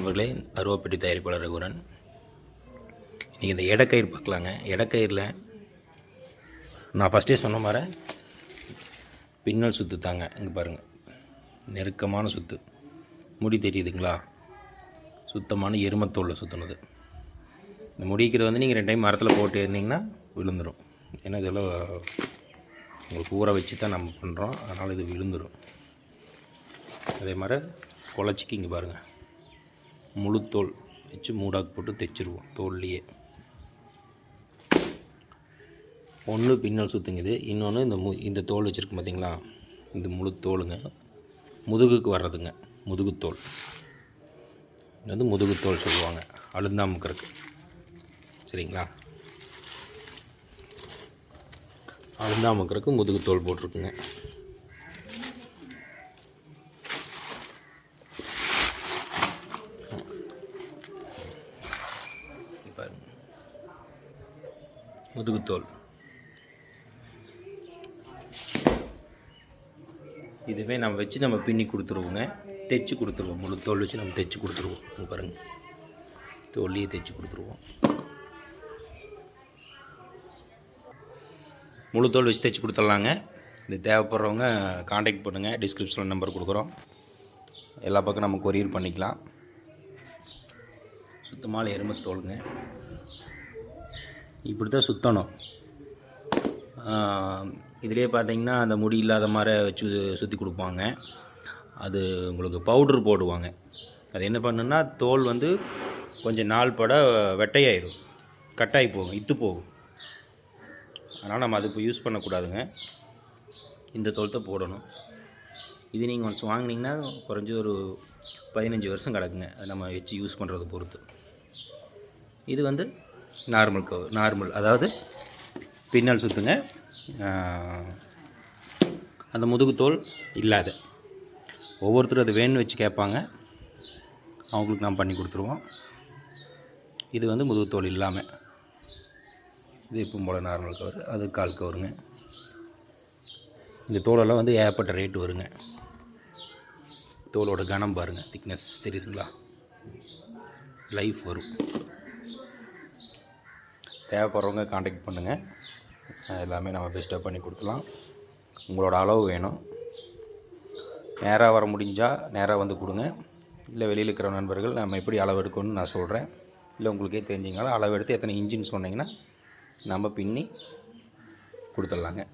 நண்பர்களே, அருவாப்பெட்டி தயாரிப்பாளர் ரகுவரன். நீங்கள் இந்த எடக்கயிறு பார்க்கலாங்க. எடக்கயிறில் நான் ஃபஸ்ட்டே சொன்ன மாதிரி பின்னல் சுற்று தாங்க. இங்கே பாருங்கள், நெருக்கமான சுற்று, முடி தெரியுதுங்களா? சுத்தமான எருமத்தோலில் சுற்றுனது. இந்த முடிக்கிறது வந்து நீங்கள் 2 டைம் மரத்தில் போட்டு இருந்தீங்கன்னா விழுந்துடும். ஏன்னா இதெல்லாம் உங்களுக்கு ஊற வச்சு தான் நம்ம பண்ணுறோம், அதனால் இது விழுந்துடும். அதே மாதிரி குழச்சிக்கு இங்கே பாருங்கள், முழு தோல் வச்சு மூடாக்கு போட்டு தைச்சிருவோம். தோல்லையே ஒன்று பின்னல் சுற்றுங்குது, இன்னொன்று இந்த தோல் வச்சுருக்கு பார்த்திங்களா, இந்த முழு தோலுங்க முதுகுக்கு வர்றதுங்க. முதுகுத்தோல் வந்து முதுகுத்தோல் சொல்லுவாங்க, அழுந்தாமுக்கிறதுக்கு. சரிங்களா? அழுந்தாமுக்கிறதுக்கு முதுகுத்தோல் போட்டிருக்குங்க. முதுகுத்தோல் இதுவே நம்ம வச்சு நம்ம பின்னி கொடுத்துருவோங்க, தைச்சி கொடுத்துருவோம். முழு தோல் வச்சு நம்ம தைச்சி கொடுத்துருவோம். இங்கே பாருங்கள், தோல்லையே தைச்சி கொடுத்துருவோம். முழு தோல் வச்சு தைச்சி கொடுத்துடலாங்க. இது தேவைப்படுறவங்க காண்டாக்ட் பண்ணுங்கள், டிஸ்கிரிப்ஷனில் நம்பர் கொடுக்குறோம். எல்லா பக்கம் நம்ம கொரியர் பண்ணிக்கலாம். சுத்தமான எருமத்தோலுங்க. இப்படி தான் சுற்றணும். இதிலே பார்த்தீங்கன்னா அந்த முடி இல்லாத மாதிரி வச்சு சுற்றி கொடுப்பாங்க. அது உங்களுக்கு பவுட்ரு போடுவாங்க. அது என்ன பண்ணுன்னா, தோல் வந்து கொஞ்சம் நாள் பட வெட்டையாயிடும், கட்டாகி போகும், இத்து போகும். அதனால் நம்ம அது இப்போ யூஸ் பண்ணக்கூடாதுங்க. இந்த தோல் தான் போடணும். இது நீங்கள் ஒன்ஸ் வாங்கினீங்கன்னா குறைஞ்சி ஒரு 15 வருஷம் கிடக்குங்க, அது நம்ம வச்சு யூஸ் பண்ணுறதை பொறுத்து. இது வந்து நார்மல் அதாவது பின்னல் சுற்றுங்க. அந்த முதுகுத்தோல் இல்லாத ஒவ்வொருத்தரும் அது வேணும்னு வச்சு கேட்பாங்க, அவங்களுக்கு நாம் பண்ணி கொடுத்துருவோம். இது வந்து முதுகுத்தோல் இல்லாமல், இது எப்பவும் போல் நார்மல் கவர், அது கால் கவருங்க. இந்த தோலெல்லாம் வந்து ஏகப்பட்ட ரேட்டு வருங்க. தோலோட கனம் பாருங்கள், திக்னஸ் தெரியுதுங்களா? லைஃப் வரும். தேவைப்படுறவங்க காண்டாக்ட் பண்ணுங்கள், எல்லாமே நம்ம பெஸ்ட்டாக பண்ணி கொடுத்துலாம். உங்களோட அளவு வேணும், நேராக வர முடிஞ்சால் நேராக வந்து கொடுங்க. இல்லை வெளியில் இருக்கிற நண்பர்கள் நம்ம எப்படி அளவு எடுக்கணும்னு நான் சொல்கிறேன். இல்லை உங்களுக்கே தெரிஞ்சிங்கனாலும் அளவு எடுத்து எத்தனை இன்ச்சுன்னு சொன்னீங்கன்னா நம்ம பின்னி கொடுத்துட்லாங்க.